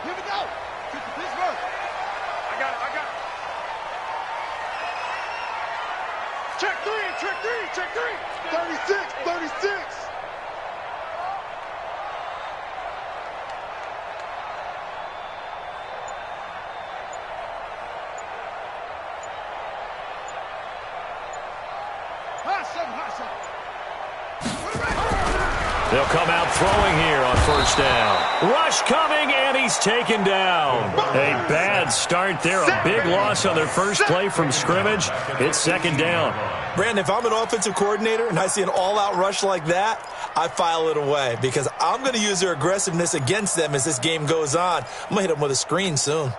Here we go. Shoot to Pittsburgh. I got it. Check three. 36. They'll come out throwing here on first down. Rush coming, and he's taken down. A bad start there. A big loss on their first play from scrimmage. It's second down. Brandon, if I'm an offensive coordinator and I see an all-out rush like that, I file it away because I'm going to use their aggressiveness against them as this game goes on. I'm going to hit them with a screen soon.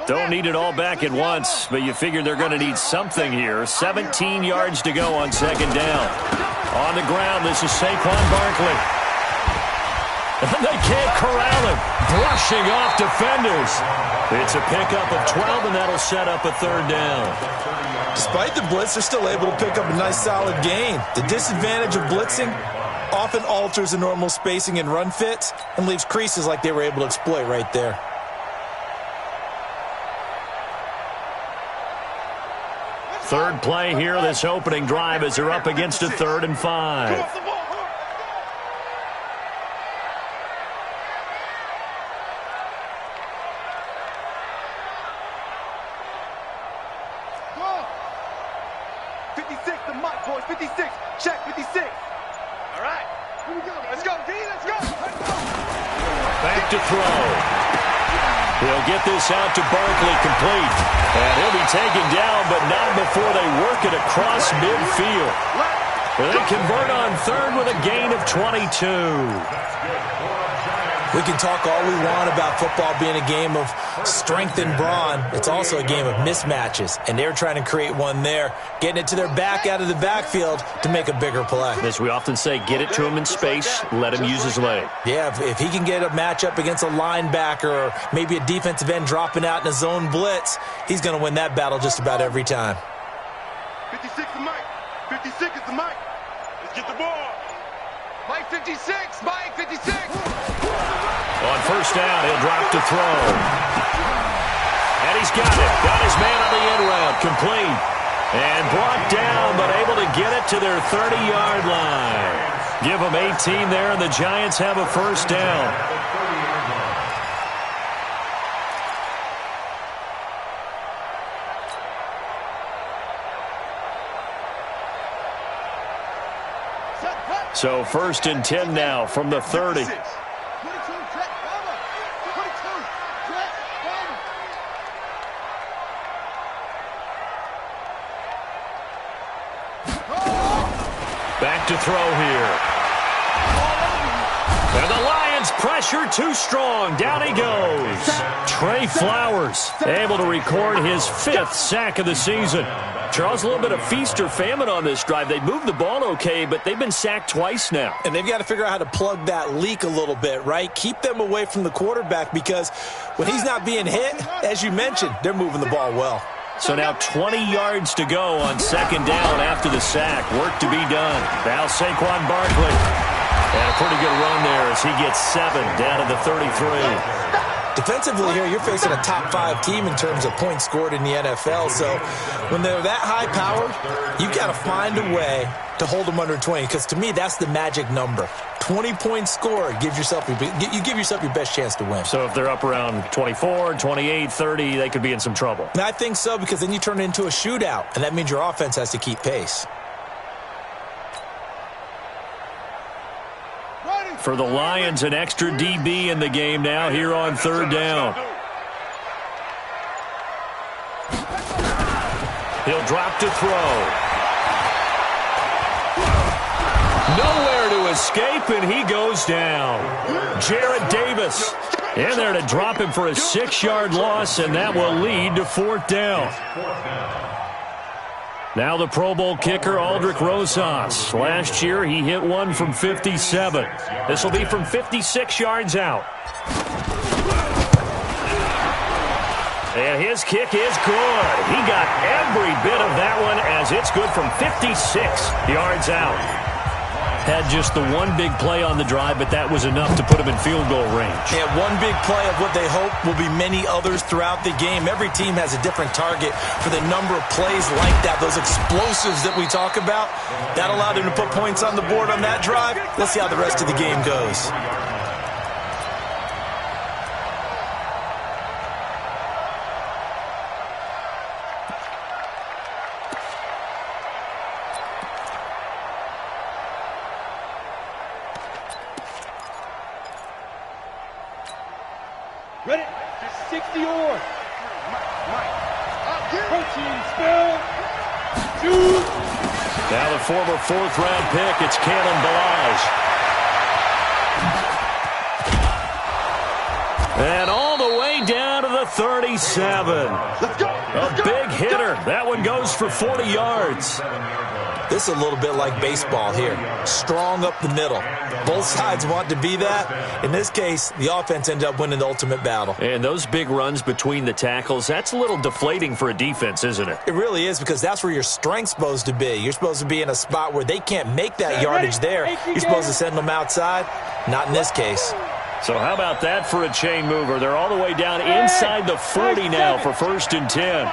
Don't need it all back at once, but you figure they're going to need something here. 17 yards to go on second down. On the ground, this is Saquon Barkley. And they can't corral him. Brushing off defenders. It's a pickup of 12, and that'll set up a third down. Despite the blitz, they're still able to pick up a nice solid gain. The disadvantage of blitzing often alters the normal spacing and run fits and leaves creases like they were able to exploit right there. Third play here, this opening drive as they're up against a 3rd and 5. The mic, boys. 56. Check 56. All right. Here we go. Let's go, D. Let's go. Back to throw. He'll get this out to Barkley, complete. And he'll be taken down, but not before they work it across midfield. They convert on third with a gain of 22. We can talk all we want about football being a game of strength and brawn. It's also a game of mismatches, and they're trying to create one there, getting it to their back out of the backfield to make a bigger play. As we often say, get it to him in space, let him use his leg. Yeah, if he can get a matchup against a linebacker or maybe a defensive end dropping out in a zone blitz, he's going to win that battle just about every time. 56 is Mike. 56 is the Mike. Let's get the ball. Mike 56. Mike 56. On first down, he'll drop to throw. And he's got it. Got his man on the end route. Complete. And brought down, but able to get it to their 30-yard line. Give them 18 there, and the Giants have a first down. So 1st and 10 now from the 30. Back to throw here. And the Lions pressure too strong. Down he goes. Trey Flowers able to record his 5th sack of the season. Charles, a little bit of feast or famine on this drive. They moved the ball okay, but they've been sacked twice now. And they've got to figure out how to plug that leak a little bit, right? Keep them away from the quarterback because when he's not being hit, as you mentioned, they're moving the ball well. So now 20 yards to go on second down after the sack. Work to be done. Now Saquon Barkley. And a pretty good run there as he gets 7 down to the 33. Defensively here, you're facing a top 5 team in terms of points scored in the NFL. So when they're that high-powered, you've got to find a way to hold them under 20. Because to me, that's the magic number. 20 points scored, you give yourself your best chance to win. So if they're up around 24, 28, 30, they could be in some trouble. And I think so, because then you turn it into a shootout, and that means your offense has to keep pace. For the Lions, an extra DB in the game now here on third down. He'll drop to throw. Nowhere to escape, and he goes down. Jarrad Davis in there to drop him for a 6-yard loss, and that will lead to 4th down. Now the Pro Bowl kicker, Aldrick Rosas. Last year, he hit one from 57. This will be from 56 yards out. And his kick is good. He got every bit of that one as it's good from 56 yards out. Had just the one big play on the drive, but that was enough to put him in field goal range. Yeah, one big play of what they hope will be many others throughout the game. Every team has a different target for the number of plays like that, those explosives that we talk about. That allowed him to put points on the board on that drive. Let's see how the rest of the game goes. Ready? 60 or. Protein spill. Shoot. Now the former 4th-round pick, it's Kalen Ballage. And all the way down to the 37. Let's go. A big hitter. That one goes for 40 yards. This is a little bit like baseball here. Strong up the middle. Both sides want to be that. In this case, the offense ended up winning the ultimate battle. And those big runs between the tackles, that's a little deflating for a defense, isn't it? It really is, because that's where your strength's supposed to be. You're supposed to be in a spot where they can't make that yardage there. You're supposed to send them outside. Not in this case. So how about that for a chain mover? They're all the way down inside the 40 now for 1st and 10.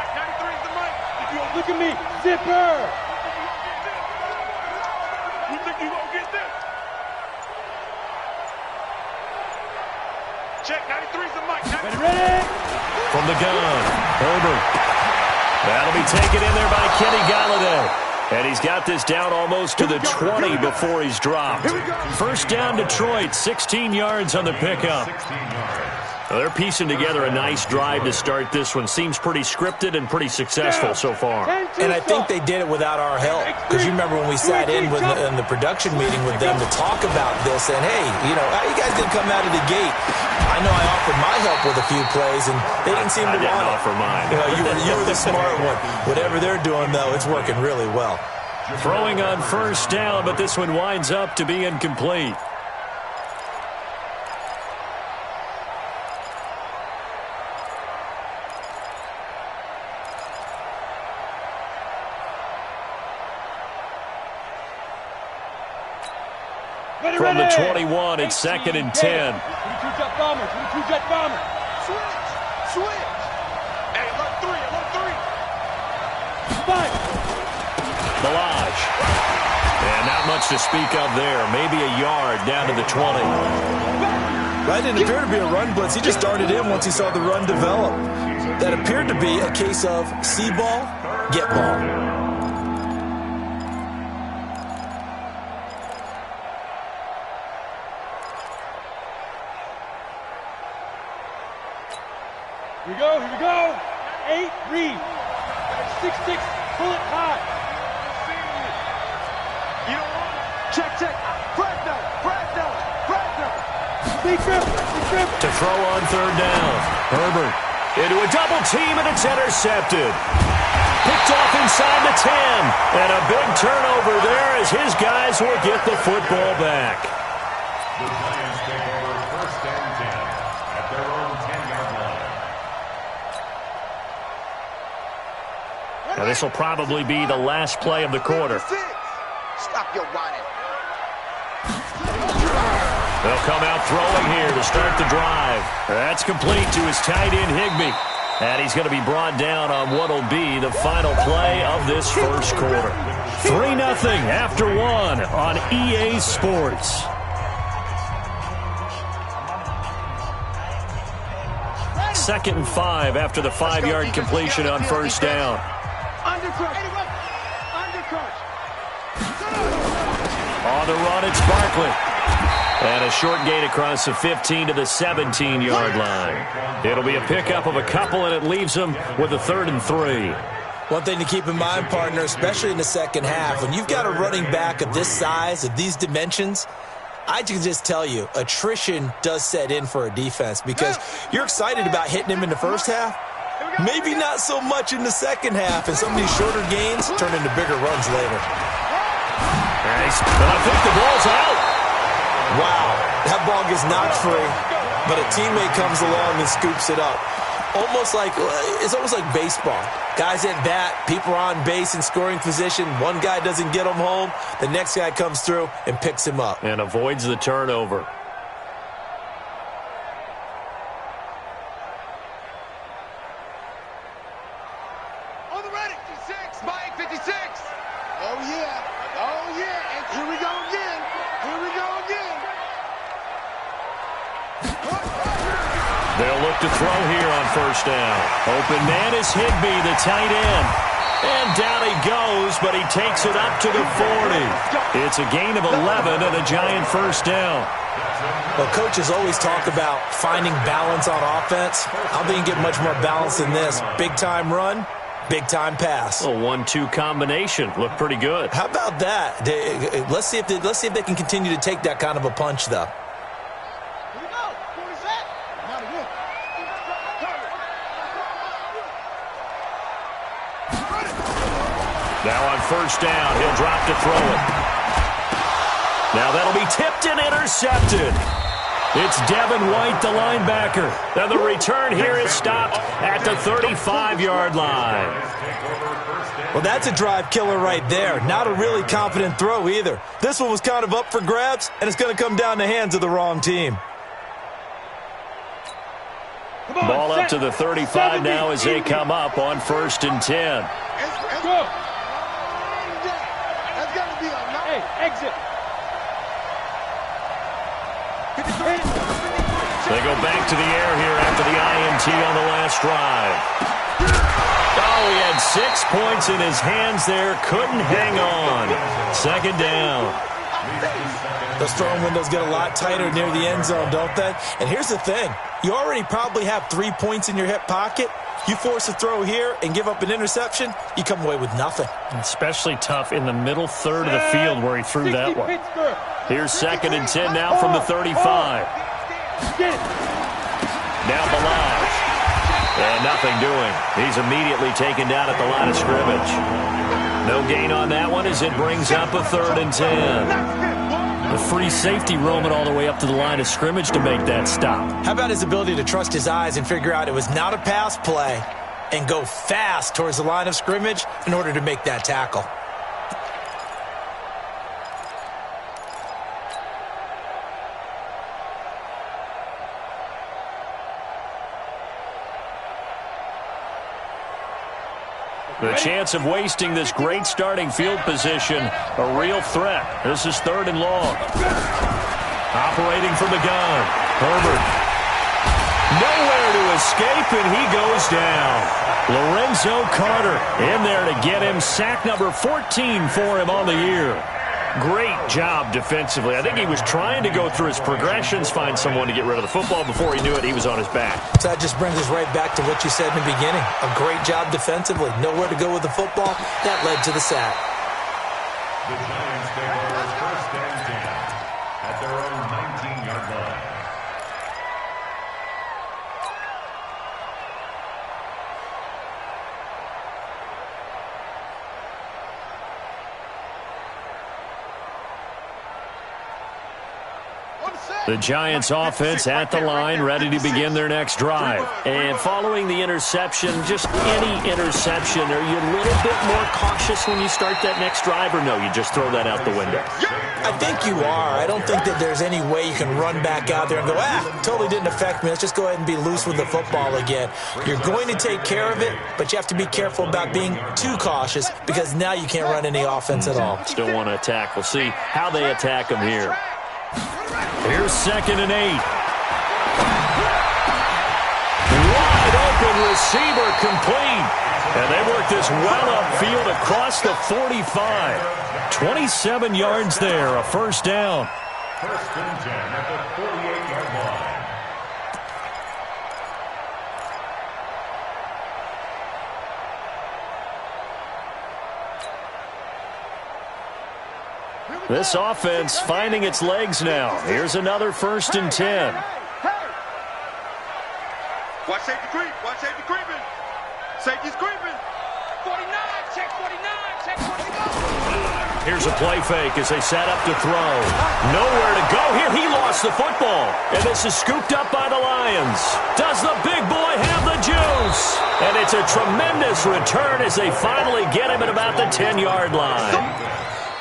Look at me. Zipper. You think you gonna get this? Check, 93's the mic. Ready? From the gun, Herbert. That'll be taken in there by Kenny Golladay. And he's got this down almost to the 20 before he's dropped. 1st down Detroit, 16 yards on the pickup. Well, they're piecing together a nice drive to start this one. Seems pretty scripted and pretty successful so far. And I think they did it without our help. Because you remember when we sat in the production meeting with them to talk about this, and hey, you know, how you guys didn't come out of the gate? I know I offered my help with a few plays, and they didn't seem to want it. I didn't offer mine. You were the smart one. Whatever they're doing, though, it's working really well. Throwing on 1st down, but this one winds up to be incomplete. From the 21, it's 2nd and 10. 22-jet bomber. 22-jet bomber. Switch. Hey, look 3. Five. Ballage. And not much to speak of there. Maybe a yard down to the 20. That didn't appear to be a run blitz. He just darted in once he saw the run develop. That appeared to be a case of see ball, get ball. Here we go. 8, read. 6-6, pull it high. You don't want it. Check. Fragno. To throw on 3rd down. Herbert into a double team, and it's intercepted. Picked off inside the 10. And a big turnover there as his guys will get the football back. The Giants take over 1st and 10 at their own 10-yard line. Now this will probably be the last play of the quarter. Stop your whining. They'll come out throwing here to start the drive. That's complete to his tight end, Higbee. And he's going to be brought down on what will be the final play of this 1st quarter. 3-0 after 1 on EA Sports. Second and 5 after the 5-yard completion on 1st down. On the run, it's Barkley. And a short gain across the 15 to the 17-yard line. It'll be a pickup of a couple, and it leaves them with a 3rd and 3. One thing to keep in mind, partner, especially in the second half, when you've got a running back of this size, of these dimensions, I can just tell you, attrition does set in for a defense because you're excited about hitting him in the first half, maybe not so much in the second half, and some of these shorter gains turn into bigger runs later. Nice. But I think the ball's out. Wow, that ball gets knocked free, but a teammate comes along and scoops it up. It's almost like baseball. Guys at bat, people are on base in scoring position. One guy doesn't get him home. The next guy comes through and picks him up. And avoids the turnover. On the ready, 56, Mike, 56. Oh, yeah. Oh, yeah. And here we go again. Here we go again. They'll look to throw here on first down. Open man is Higbee, the tight end. And down he goes, but he takes it up to the 40. It's a gain of 11 and a giant first down. Well, coaches always talk about finding balance on offense. I don't think you can get much more balance than this. Big-time run, big-time pass. A 1-2 combination. Looked pretty good. How about that? Let's see if they can continue to take that kind of a punch, though. Now on first down, he'll drop to throw it. Now that'll be tipped and intercepted. It's Devin White, the linebacker. And the return here is stopped at the 35-yard line. Well, that's a drive killer right there. Not a really confident throw either. This one was kind of up for grabs, and it's going to come down the hands of the wrong team. Ball up to the 35 now as they come up on 1st and 10. Let's go. That's got to be a no. Hey, exit. They go back to the air here after the INT on the last drive. Oh, he had 6 points in his hands there. Couldn't hang on. 2nd down. Those throwing windows get a lot tighter near the end zone, don't they? And here's the thing. You already probably have 3 points in your hip pocket. You force a throw here and give up an interception, you come away with nothing. Especially tough in the middle third of the field where he threw that one. Here's 2nd and 10 now from the 35. Now Balaj. And nothing doing. He's immediately taken down at the line of scrimmage. No gain on that one as it brings up a 3rd and 10. The free safety roaming all the way up to the line of scrimmage to make that stop. How about his ability to trust his eyes and figure out it was not a pass play and go fast towards the line of scrimmage in order to make that tackle? The chance of wasting this great starting field position, a real threat. This is 3rd and long. Operating from the gun, Herbert. Nowhere to escape, and he goes down. Lorenzo Carter in there to get him. Sack number 14 for him on the year. Great job defensively. I think he was trying to go through his progressions, find someone to get rid of the football. Before he knew it, he was on his back. So that just brings us right back to what you said in the beginning. A great job defensively. Nowhere to go with the football. That led to the sack. The Giants take over 1st and 10 at their own 19-yard line. The Giants offense at the line, ready to begin their next drive. And following the interception, just any interception, are you a little bit more cautious when you start that next drive, or no, you just throw that out the window? I think you are. I don't think that there's any way you can run back out there and go, totally didn't affect me. Let's just go ahead and be loose with the football again. You're going to take care of it, but you have to be careful about being too cautious because now you can't run any offense at all. Still want to attack. We'll see how they attack them here. Here's 2nd and 8. Wide open receiver complete. And they work this well upfield across the 45. 27 yards there, a 1st down. 1st and 10 at the 48-yard line. This offense finding its legs now. Here's another 1st and 10. Watch safety creep. Watch safety creeping. Safety's creeping. 49. Check 49. Check 49. Here's a play fake as they set up to throw. Nowhere to go here. He lost the football. And this is scooped up by the Lions. Does the big boy have the juice? And it's a tremendous return as they finally get him at about the 10-yard line.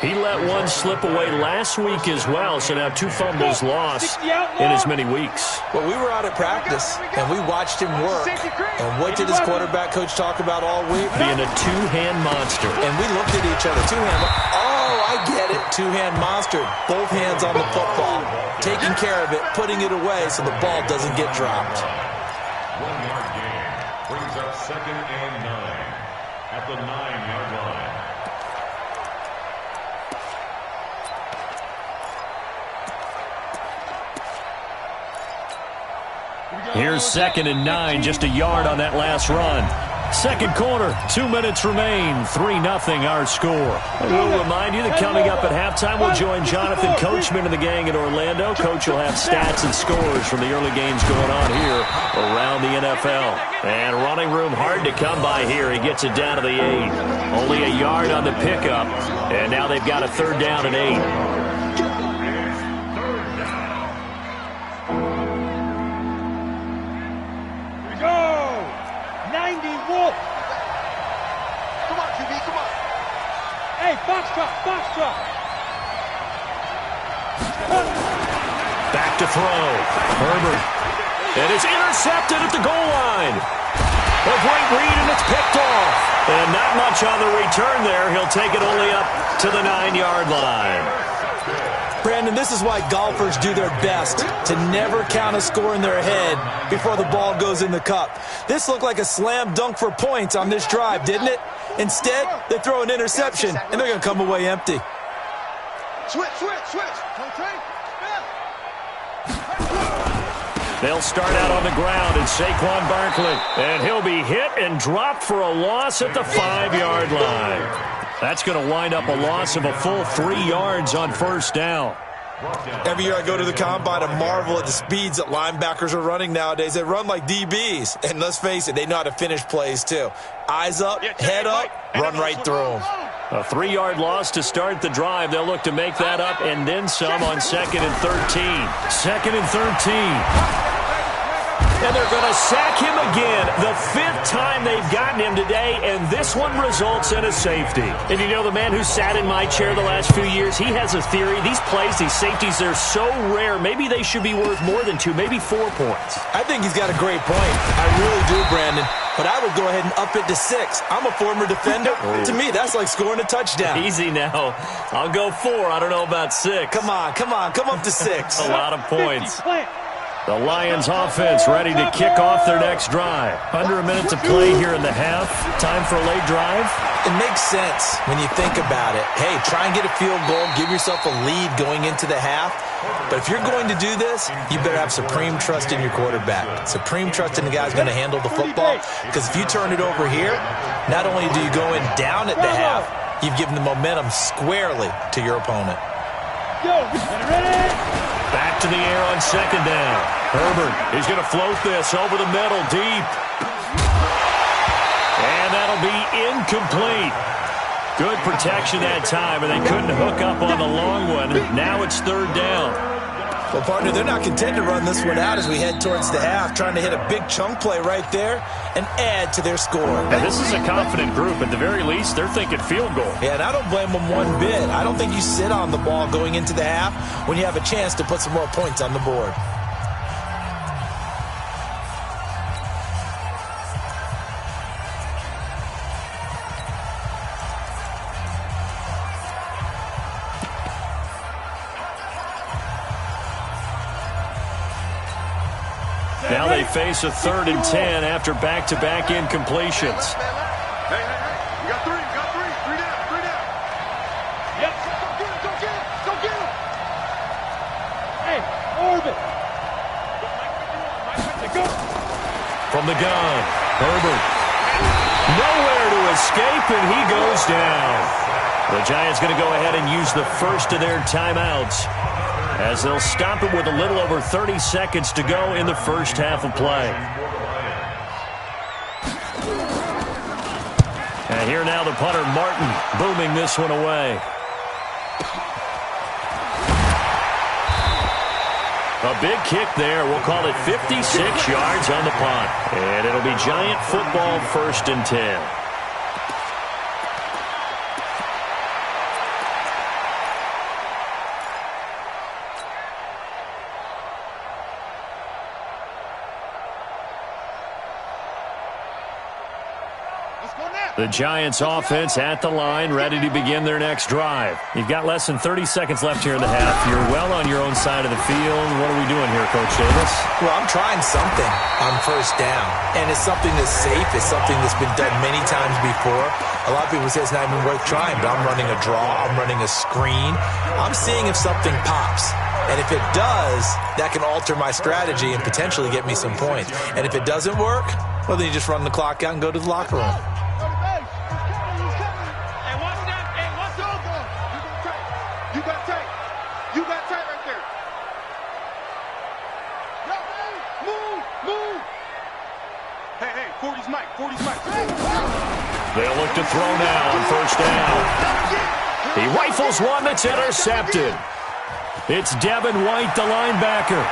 He let one slip away last week as well, so now 2 fumbles lost in as many weeks. Well, we were out at practice, and we watched him work. And what did his quarterback coach talk about all week? Being a two-hand monster. And we looked at each other. Two-hand. Oh, I get it. Two-hand monster. Both hands on the football. Taking care of it, putting it away so the ball doesn't get dropped. 1-yard gain brings up 2nd and 9 at the 9-yard line. Here's 2nd and 9, just a yard on that last run. Second quarter, 2 minutes remain, 3-0 our score. We'll remind you that coming up at halftime, we'll join Jonathan Coachman and the gang in Orlando. Coach will have stats and scores from the early games going on here around the NFL. And running room hard to come by here. He gets it down to the 8. Only a yard on the pickup, and now they've got a 3rd down and 8. Hey, box drop. Back to throw. Herbert. And it's intercepted at the goal line. A great read, and it's picked off. And not much on the return there. He'll take it only up to the 9-yard line. Brandon, this is why golfers do their best to never count a score in their head before the ball goes in the cup. This looked like a slam dunk for points on this drive, didn't it? Instead, they throw an interception, and they're going to come away empty. Switch. They'll start out on the ground, and Saquon Barkley. And he'll be hit and dropped for a loss at the 5-yard line. That's going to wind up a loss of a full 3 yards on 1st down. Every year I go to the combine and marvel at the speeds that linebackers are running nowadays. They run like DBs. And let's face it, they know how to finish plays too. Eyes up, head up, run right through them. A 3-yard loss to start the drive. They'll look to make that up and then some on 2nd and 13. 2nd and 13. And they're going to sack him again. The 5th time they've gotten him today, and this one results in a safety. And you know, the man who sat in my chair the last few years, he has a theory. These plays, these safeties, they're so rare. Maybe they should be worth more than 2, maybe 4 points. I think he's got a great point. I really do, Brandon. But I would go ahead and up it to 6. I'm a former defender. To me, that's like scoring a touchdown. Easy now. I'll go 4. I don't know about 6. Come on. Come up to 6. A lot of points. The Lions offense ready to kick off their next drive. Under a minute to play here in the half. Time for a late drive. It makes sense when you think about it. Hey, try and get a field goal. Give yourself a lead going into the half. But if you're going to do this, you better have supreme trust in your quarterback. Supreme trust in the guy's going to handle the football. Because if you turn it over here, not only do you go in down at the half, you've given the momentum squarely to your opponent. Back to the air on 2nd down. Herbert is going to float this over the middle deep. And that'll be incomplete. Good protection that time, and they couldn't hook up on the long one. Now it's 3rd down. Well, partner, they're not content to run this one out as we head towards the half, trying to hit a big chunk play right there and add to their score. And this is a confident group. At the very least, they're thinking field goal. Yeah, and I don't blame them one bit. I don't think you sit on the ball going into the half when you have a chance to put some more points on the board. Now they face a 3rd and 10 after back-to-back incompletions. Hey, you got 3, you got 3. 3 down, 3 down. Yep. Go get him. Hey, orbit. From the gun, Herbert. Nowhere to escape, and he goes down. The Giants going to go ahead and use the first of their timeouts as they'll stop it with a little over 30 seconds to go in the first half of play. And here now the punter, Martin, booming this one away. A big kick there. We'll call it 56 yards on the punt. And it'll be Giant football, 1st and 10. The Giants offense at the line, ready to begin their next drive. You've got less than 30 seconds left here in the half. You're well on your own side of the field. What are we doing here, Coach Davis? Well, I'm trying something on first down, and it's something that's safe. It's something that's been done many times before. A lot of people say it's not even worth trying, but I'm running a draw. I'm running a screen. I'm seeing if something pops. And if it does, that can alter my strategy and potentially get me some points. And if it doesn't work, well, then you just run the clock out and go to the locker room. They'll look to throw now on first down. He rifles one that's intercepted. It's Devin White, the linebacker.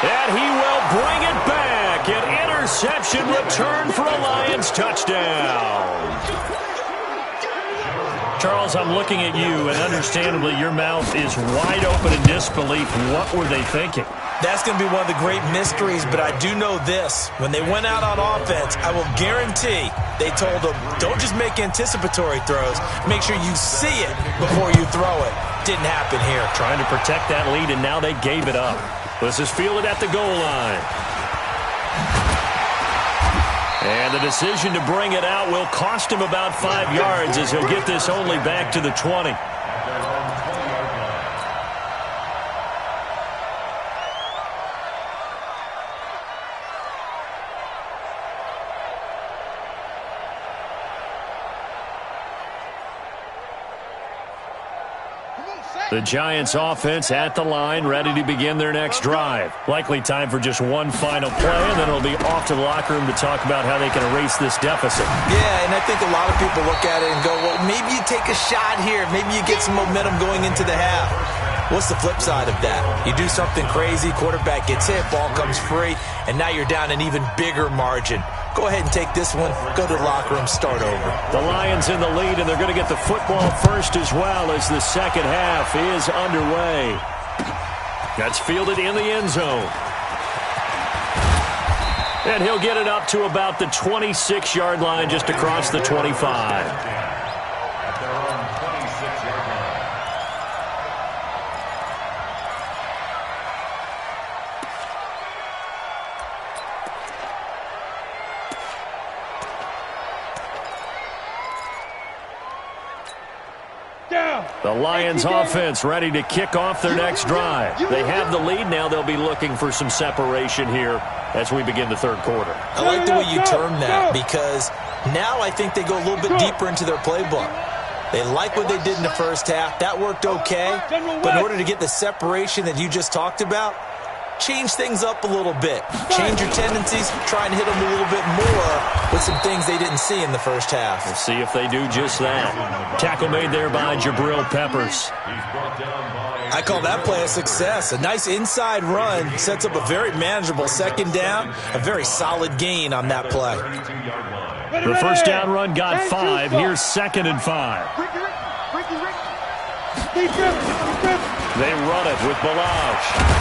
And he will bring it back. An interception return for a Lions touchdown. Charles, I'm looking at you, and understandably your mouth is wide open in disbelief. What were they thinking? That's going to be one of the great mysteries, but I do know this. When they went out on offense, I will guarantee they told them, don't just make anticipatory throws. Make sure you see it before you throw it. Didn't happen here. Trying to protect that lead, and now they gave it up. This is fielded at the goal line. And the decision to bring it out will cost him about 5 yards as he'll get this only back to the 20. The Giants offense at the line, ready to begin their next drive. Likely time for just one final play, and then it'll be off to the locker room to talk about how they can erase this deficit. Yeah, and I think a lot of people look at it and go, well, maybe you take a shot here. Maybe you get some momentum going into the half. What's the flip side of that? You do something crazy, quarterback gets hit, ball comes free, and now you're down an even bigger margin. Go ahead and take this one, go to the locker room, start over. The Lions in the lead, and they're going to get the football first as well as the second half is underway. That's fielded in the end zone. And he'll get it up to about the 26-yard line, just across the 25. The Lions offense ready to kick off their next drive. They have the lead now. They'll be looking for some separation here as we begin the third quarter. I like the way you term that because now I think they go a little bit deeper into their playbook. They like what they did in the first half. That worked okay. But in order to get the separation that you just talked about, change things up a little bit. Change your tendencies. Try and hit them a little bit more with some things they didn't see in the first half. We'll see if they do just that. Tackle made there by Jabril Peppers. I call that play a success. A nice inside run sets up a very manageable second down. A very solid gain on that play. The first down run got 5. Here's 2nd and 5. They run it with Balazs.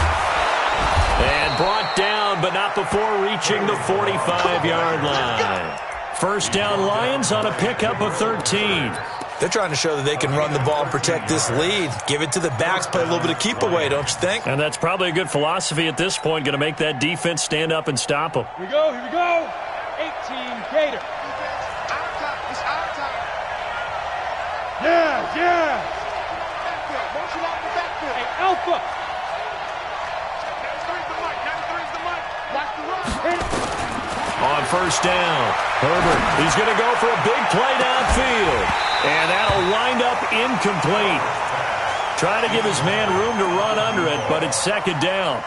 And brought down, but not before reaching the 45-yard line. First down Lions on a pickup of 13. They're trying to show that they can run the ball and protect this lead. Give it to the backs, play a little bit of keep away, don't you think? And that's probably a good philosophy at this point, going to make that defense stand up and stop them. Here we go, here we go. 18 Gator. It's our time. Yeah. Motion off the backfield. Hey, Alpha. On first down, Herbert, he's going to go for a big play down incomplete. Trying to give his man room to run under it, but it's second down.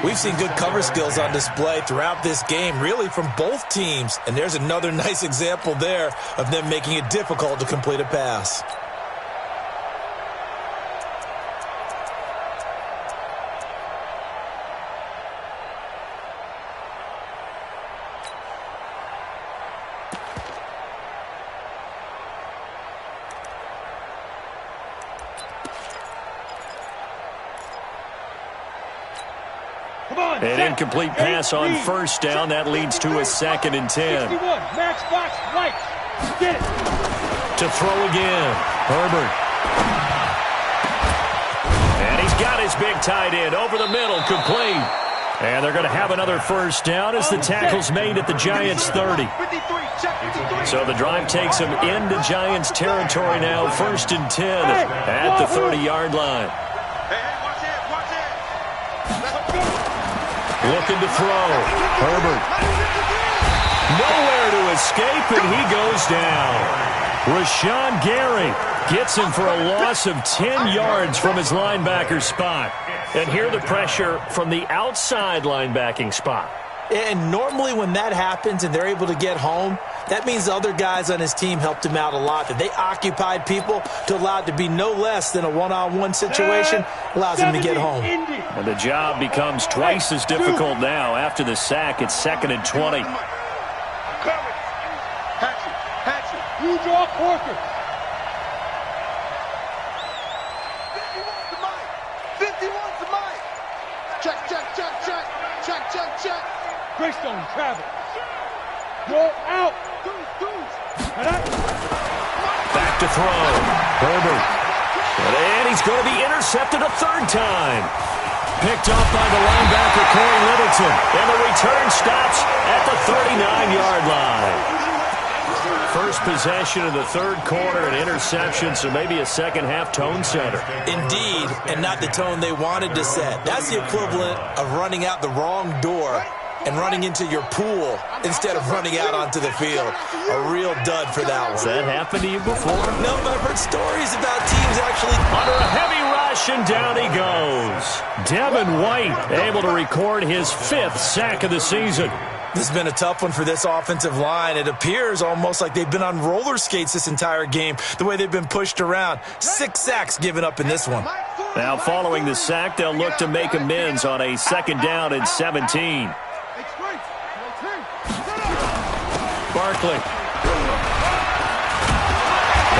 We've seen good cover skills on display throughout this game, really from both teams. And there's another nice example there of them making it difficult to complete a pass. An incomplete pass on first down. That leads to a 2nd and 10. 61, max box, right. Get it. To throw again. Herbert. And he's got his big tight end over the middle, complete. And they're going to have another first down as the tackle's made at the Giants' 30. So the drive takes them into Giants territory now, 1st and 10 at the 30-yard line. Looking to throw. Herbert. Nowhere to escape, and he goes down. Rashawn Gary gets him for a loss of 10 yards from his linebacker spot. And here the pressure from the outside linebacking spot. And normally when that happens and they're able to get home, that means the other guys on his team helped him out a lot. That they occupied people to allow it to be no less than a one-on-one situation, allows him to get home. And the job becomes twice as difficult now. After the sack, it's 2nd and 20. You draw quarters. 51's the mic. Check. Greystone travel. You're out. Back to throw. Herbert. And he's going to be intercepted a 3rd time. Picked off by the linebacker, Corey Littleton. And the return stops at the 39-yard line. First possession of the 3rd quarter, an interception, so maybe a second-half tone setter. Indeed, and not the tone they wanted to set. That's the equivalent of running out the wrong door and running into your pool instead of running out onto the field. A real dud for that one. Has that happened to you before? No, but I've heard stories about teams actually... Under a heavy rush, and down he goes. Devin White able to record his 5th sack of the season. This has been a tough one for this offensive line. It appears almost like they've been on roller skates this entire game, the way they've been pushed around. 6 sacks given up in this one. Now, following the sack, they'll look to make amends on a 2nd down and 17. Barkley.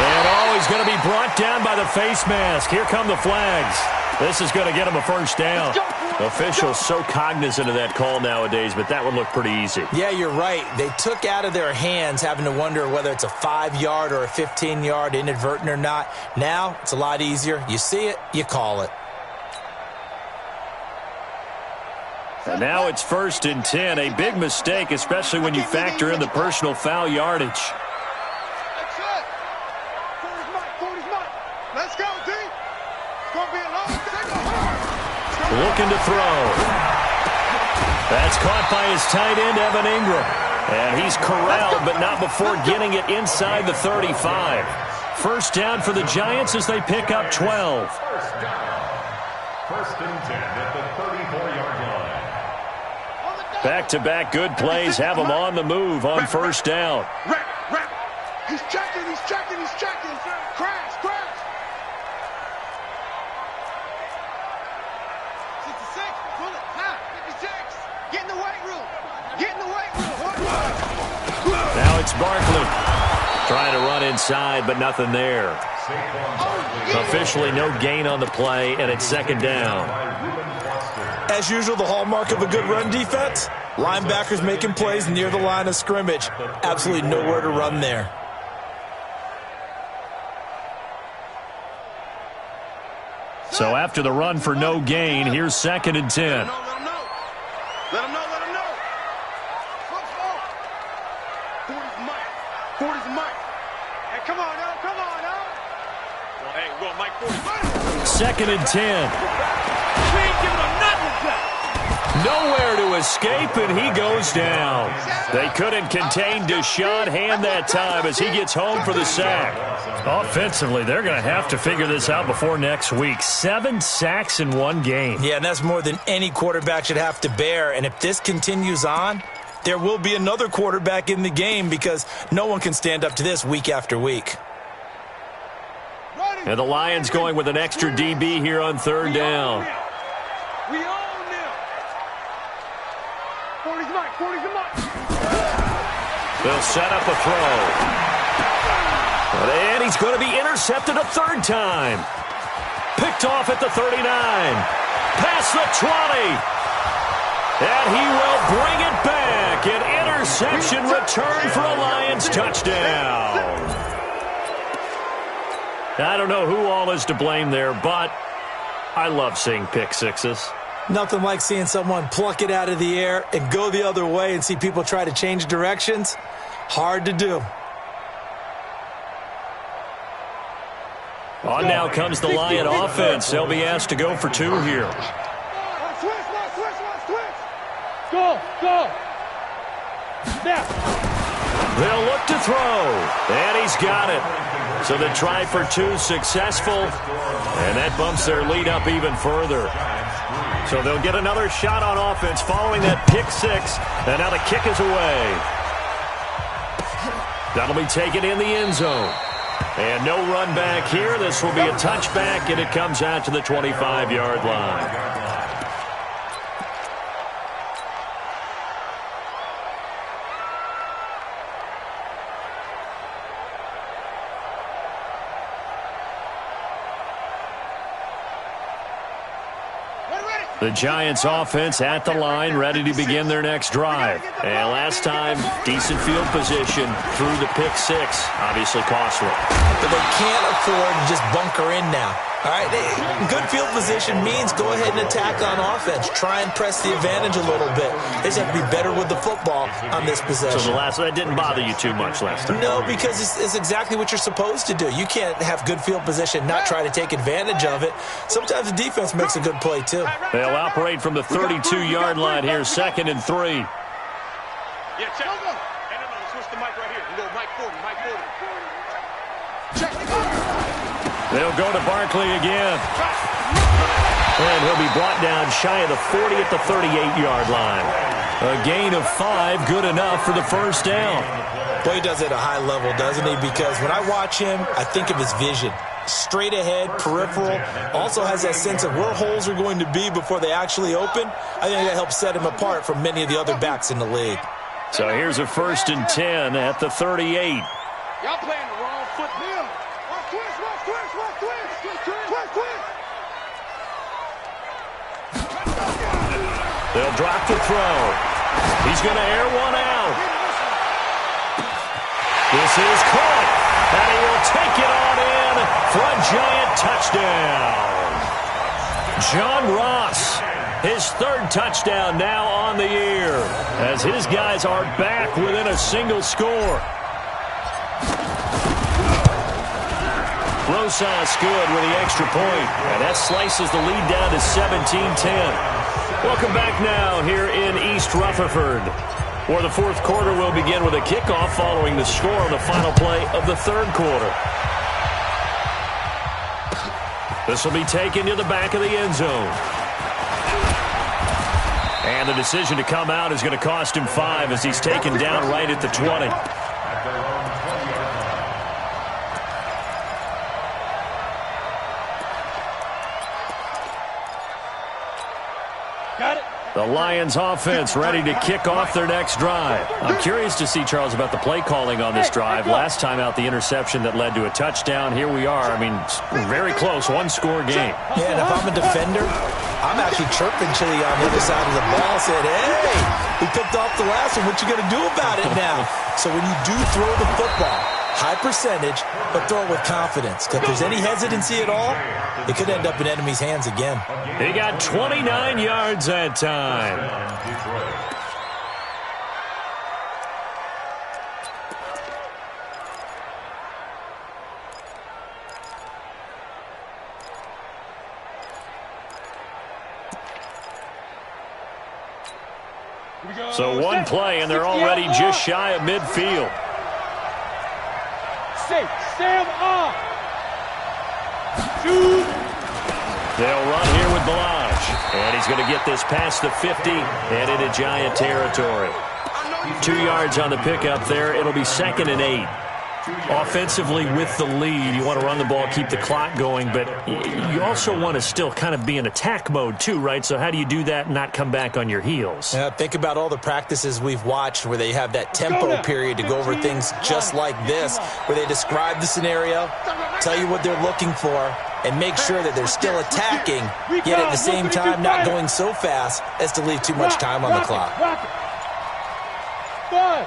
And he's going to be brought down by the face mask. Here come the flags. This is going to get him a 1st down. Officials so cognizant of that call nowadays, but that would look pretty easy. Yeah, you're right. They took out of their hands having to wonder whether it's a 5-yard or a 15-yard inadvertent or not. Now, it's a lot easier. You see it, you call it. And now it's 1st and 10. A big mistake, especially when you factor in the personal foul yardage. That's it. Forty's mine. Let's go, D. Gonna be a long Looking to throw. That's caught by his tight end, Evan Ingram. And he's corralled, but not before getting it inside the 35. 1st down for the Giants as they pick up 12. 1st and 10 at the 34-yard line. Back-to-back good plays have them on the move on 1st down. Rap. He's checking. Crash. 66, pull it, 56. Get in the weight room. Now it's Barkley. Trying to run inside, but nothing there. Officially no gain on the play, and it's 2nd down. As usual, the hallmark of a good run defense, linebackers making plays near the line of scrimmage. Absolutely nowhere to run there. So after the run for no gain, here's 2nd and 10. Let him know. 40's the mic. Hey, come on now. Well, hey, Mike 40. 2nd and 10. We ain't giving him nothing back. Nowhere to escape, and he goes down. They couldn't contain Deshaun Hand that time as he gets home for the sack. Offensively, they're going to have to figure this out before next week. 7 sacks in one game. Yeah, and that's more than any quarterback should have to bear. And if this continues on, there will be another quarterback in the game because no one can stand up to this week after week. And the Lions going with an extra DB here on third down. We own them. 40's the mark. 40's the mark. They'll set up a throw. And he's going to be intercepted a third time. Picked off at the 39. Past the 20. And he will bring it back. An interception return for a Lions touchdown. I don't know who all is to blame there, but I love seeing pick sixes. Nothing like seeing someone pluck it out of the air and go the other way and see people try to change directions. Hard to do. On now comes the Lion offense. They'll be asked to go for 2 here. Go. Now. They'll look to throw. And he's got it. So the try for 2 successful. And that bumps their lead up even further. So they'll get another shot on offense following that pick 6. And now the kick is away. That'll be taken in the end zone. And no run back here. This will be a touchback, and it comes out to the 25-yard line. The Giants offense at the line, ready to begin their next drive. And last time, decent field position through the pick 6. Obviously costly. But they can't afford to just bunker in now. All right, good field position means go ahead and attack on offense. Try and press the advantage a little bit. They just have to be better with the football on this possession. So that didn't bother you too much last time? No, because it's exactly what you're supposed to do. You can't have good field position, not try to take advantage of it. Sometimes the defense makes a good play, too. They'll operate from the 32-yard line here, 2nd and 3. Yeah, check. Hey, no, switch the mic right here. We go mic 40, mic 40. Check. They'll go to Barkley again. And he'll be brought down shy of the 40 at the 38-yard line. A gain of 5, good enough for the first down. Boy, he does it at a high level, doesn't he? Because when I watch him, I think of his vision. Straight ahead, peripheral, also has that sense of where holes are going to be before they actually open. I think that helps set him apart from many of the other backs in the league. So here's a 1st and 10 at the 38. Y'all playing the wrong foot now. They'll drop the throw. He's going to air one out. This is caught. And he will take it on in for a Giant touchdown. John Ross, his 3rd touchdown now on the year, as his guys are back within a single score. Rosas good with the extra point, and that slices the lead down to 17-10. Welcome back now here in East Rutherford, where the 4th quarter will begin with a kickoff following the score on the final play of the 3rd quarter. This will be taken to the back of the end zone. And the decision to come out is going to cost him 5 as he's taken down right at the 20. Got it. The Lions offense ready to kick off their next drive. I'm curious to see, Charles, about the play calling on this drive. Last time out, the interception that led to a touchdown. Here we are. I mean, very close, 1-score game. Yeah, and if I'm a defender, I'm actually chirping Chili on the other side of the ball, saying, hey, we picked off the last one. What you going to do about it now? So when you do throw the football, high percentage, but throw it with confidence. Because if there's any hesitancy at all, it could end up in enemy's hands again. He got 29 yards that time. So one play, and they're already just shy of midfield. Sam off. Shoot. They'll run here with Balaj. And he's going to get this past the 50 and into Giant territory. 2 yards on the pickup there. It'll be 2nd and 8. Offensively with the lead, you want to run the ball, keep the clock going, but you also want to still kind of be in attack mode too, right? So how do you do that and not come back on your heels? Yeah, think about all the practices we've watched where they have that tempo period to go over things just like this, where they describe the scenario, tell you what they're looking for, and make sure that they're still attacking, yet at the same time not going so fast as to leave too much time on the clock. Five.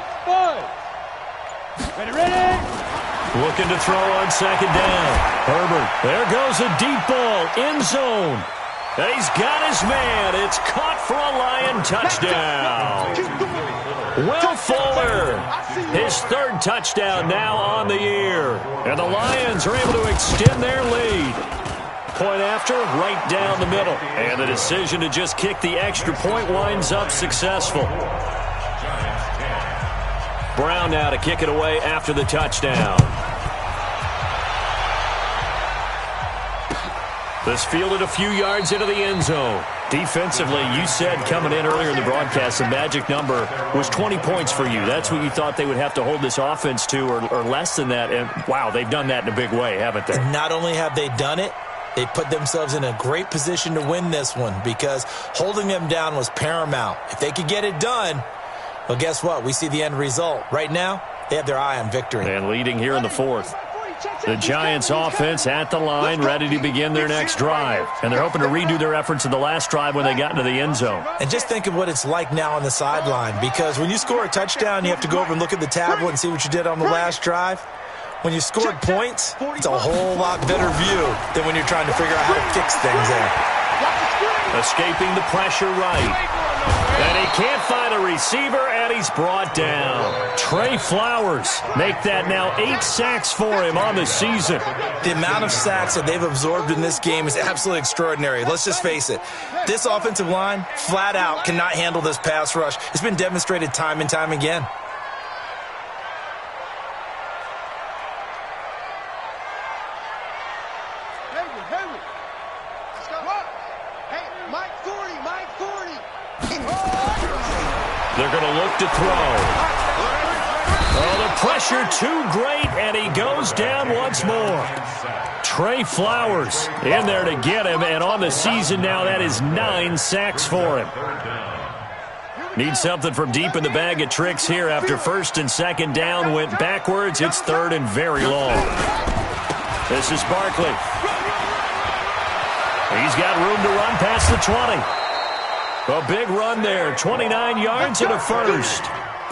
Ready. Looking to throw on 2nd down. Herbert, there goes a deep ball, end zone. And he's got his man. It's caught for a Lion touchdown. Will Fuller, his 3rd touchdown now on the year. And the Lions are able to extend their lead. Point after, right down the middle. And the decision to just kick the extra point winds up successful. Brown now to kick it away after the touchdown. This fielded a few yards into the end zone. Defensively, you said coming in earlier in the broadcast, the magic number was 20 points for you. That's what you thought they would have to hold this offense to, or less than that. And, wow, they've done that in a big way, haven't they? Not only have they done it, they put themselves in a great position to win this one because holding them down was paramount. If they could get it done, well, guess what? We see the end result. Right now, they have their eye on victory. And leading here in the 4th. The Giants offense at the line, ready to begin their next drive. And they're hoping to redo their efforts in the last drive when they got into the end zone. And just think of what it's like now on the sideline, because when you score a touchdown, you have to go over and look at the tablet and see what you did on the last drive. When you scored points, it's a whole lot better view than when you're trying to figure out how to fix things there. Escaping the pressure right. And he can't find a receiver, and he's brought down. Trey Flowers make that now 8 sacks for him on the season. The amount of sacks that they've absorbed in this game is absolutely extraordinary. Let's just face it. This offensive line, flat out, cannot handle this pass rush. It's been demonstrated time and time again. They're going to look to throw. Oh, the pressure too great, and he goes down once more. Trey Flowers in there to get him, and on the season now, that is 9 sacks for him. Need something from deep in the bag of tricks here after 1st and 2nd down went backwards. It's 3rd and very long. This is Barkley. He's got room to run past the 20. A big run there, 29 yards and a first.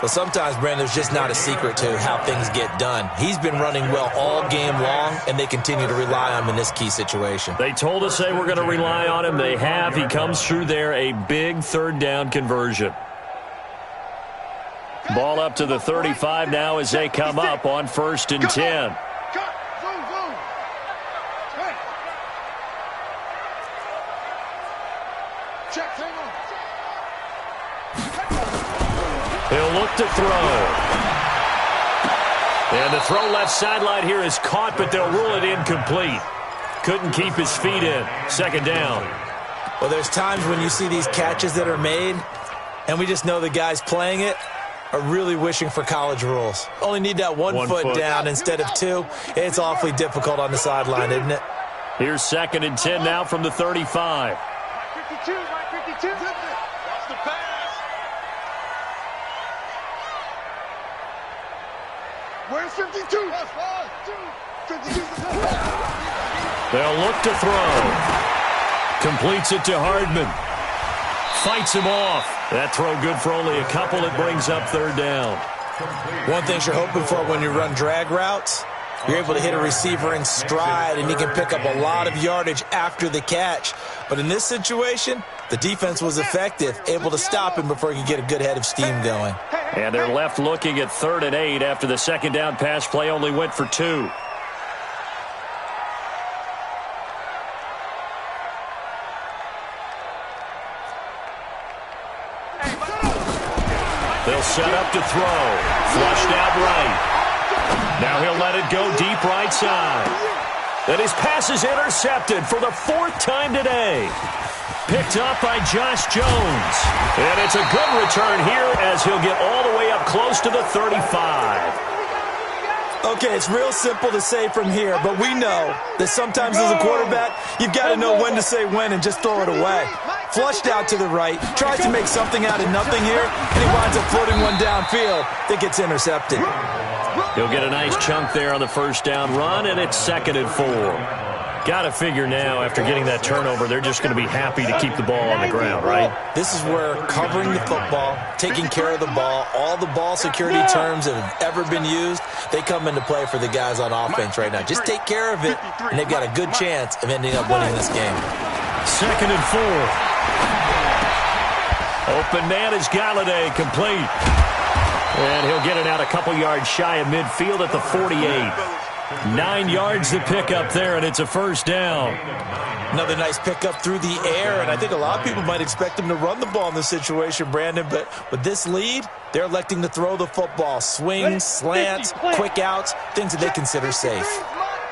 Well, sometimes, Brandon, there's just not a secret to how things get done. He's been running well all game long, and they continue to rely on him in this key situation. They told us they were going to rely on him. They have. He comes through there, a big 3rd down conversion. Ball up to the 35 now as they come up on 1st and 10. He'll look to throw. And the throw left sideline here is caught, but they'll rule it incomplete. Couldn't keep his feet in. 2nd down. Well, there's times when you see these catches that are made, and we just know the guys playing it are really wishing for college rules. Only need that one foot down instead of 2. It's awfully difficult on the sideline, isn't it? Here's 2nd and 10 now from the 35. 52, 52. That's the pass. Where's 52? 52. They'll look to throw. Completes it to Hardman. Fights him off. That throw good for only a couple. It brings up 3rd down. One thing you're hoping for when you run drag routes, you're able to hit a receiver in stride, and he can pick up a lot of yardage after the catch. But in this situation, the defense was effective, able to stop him before he could get a good head of steam going. And they're left looking at 3rd and 8 after the 2nd down pass play only went for 2. set up to throw. Flushed out right. Now he'll let it go deep right side. And his pass is intercepted for the 4th time today. Picked up by Josh Jones. And it's a good return here as he'll get all the way up close to the 35. Okay, it's real simple to say from here, but we know that sometimes as a quarterback, you've got to know when to say when and just throw it away. Flushed out to the right, tries to make something out of nothing here, and he winds up floating one downfield that gets intercepted. He'll get a nice chunk there on the first down run, and it's 2nd and 4. Got to figure now, after getting that turnover, they're just going to be happy to keep the ball on the ground, right? This is where covering the football, taking care of the ball, all the ball security terms that have ever been used, they come into play for the guys on offense right now. Just take care of it, and they've got a good chance of ending up winning this game. 2nd and 4. Open man is Galladay, complete. And he'll get it out a couple yards shy of midfield at the 48. 9 yards to pick up there, and it's a first down. Another nice pickup through the air, and I think a lot of people might expect him to run the ball in this situation, Brandon, but with this lead, they're electing to throw the football. Swings, slants, quick outs, things that they consider safe.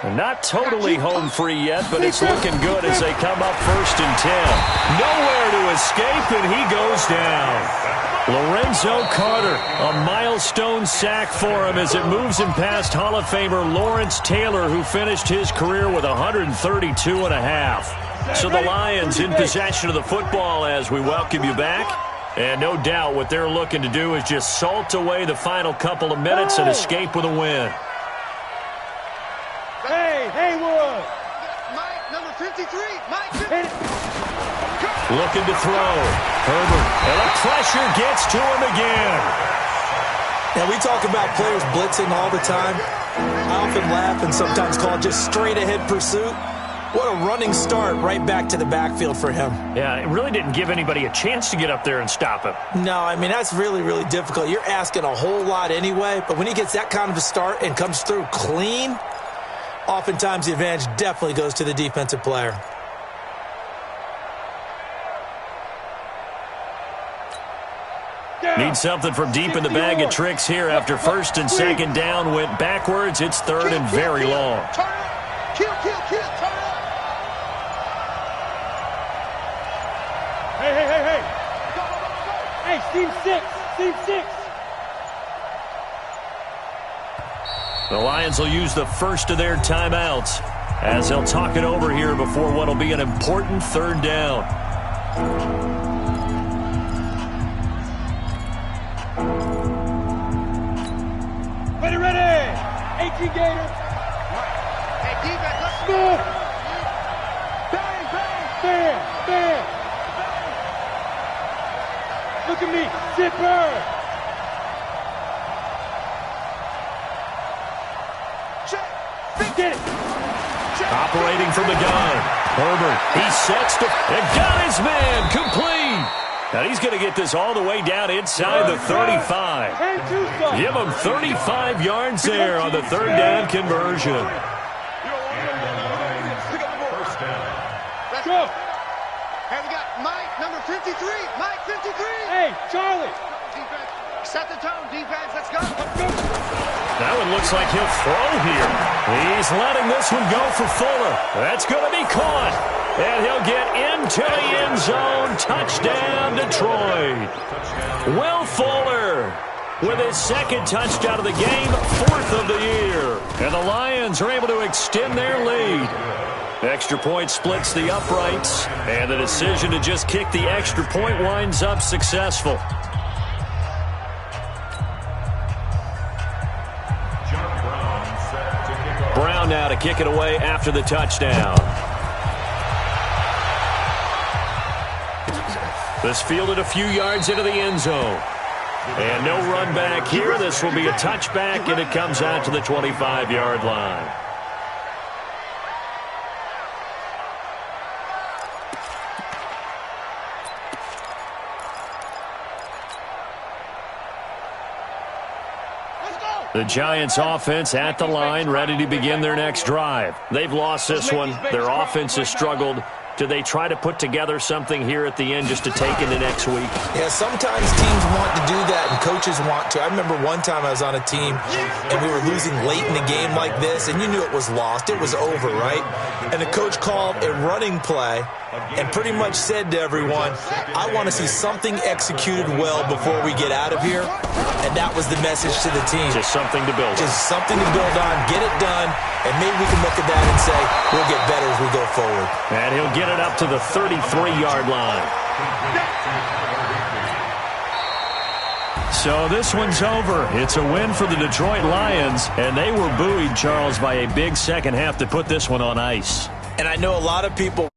Not totally home free yet, but it's looking good as they come up 1st and 10. Nowhere to escape, and he goes down. Lorenzo Carter, a milestone sack for him as it moves him past Hall of Famer Lawrence Taylor, who finished his career with 132.5. So the Lions in possession of the football as we welcome you back. And no doubt what they're looking to do is just salt away the final couple of minutes and escape with a win. Hey, Haywood! Mike, number 53. Mike, 50. Looking to throw. Herbert. And the pressure gets to him again. Now, we talk about players blitzing all the time. I often laugh and sometimes call it just straight-ahead pursuit. What a running start right back to the backfield for him. Yeah, it really didn't give anybody a chance to get up there and stop him. No, I mean, that's really, really difficult. You're asking a whole lot anyway, but when he gets that kind of a start and comes through clean, oftentimes the advantage definitely goes to the defensive player. Need something from deep in the bag of tricks here after 1st and 2nd down went backwards. It's 3rd and very long. Kill, turn up. Hey. Hey, team 6. The Lions will use the first of their timeouts as they'll talk it over here before what will be an important 3rd down. Ready. 18 Gators. Hey, defense, let's go. Bang. Look at me. Zipper. Get it. Operating from the gun. Herbert, he sets to and got his man complete. Now he's going to get this all the way down inside the 35. Give him 35 yards there on the 3rd down conversion. First down. Let's go. Hey, we got Mike, number 53. Mike, 53. Hey, Charlie. Defense, set the tone, defense. Let's go. That one looks like he'll throw here. He's letting this one go for Fuller. That's going to be caught. And he'll get into the end zone. Touchdown, Detroit. Will Fuller with his 2nd touchdown of the game, 4th of the year. And the Lions are able to extend their lead. Extra point splits the uprights. And the decision to just kick the extra point winds up successful. Brown now to kick it away after the touchdown. This fielded a few yards into the end zone. And no run back here. This will be a touchback, and it comes out to the 25-yard line. The Giants offense at the line, ready to begin their next drive. They've lost this one. Their offense has struggled. do they try to put together something here at the end just to take into next week? Yeah, sometimes teams want to do that and coaches want to. I remember one time I was on a team and we were losing late in the game like this, and you knew it was lost. It was over, right? And the coach called a running play and pretty much said to everyone, I want to see something executed well before we get out of here. And that was the message to the team. Just something to build on. Just something to build on, get it done, and maybe we can look at that and say, we'll get better as we go forward. And he'll get it up to the 33-yard line. So this one's over. It's a win for the Detroit Lions, and they were buoyed, Charles, by a big second half to put this one on ice. And I know a lot of people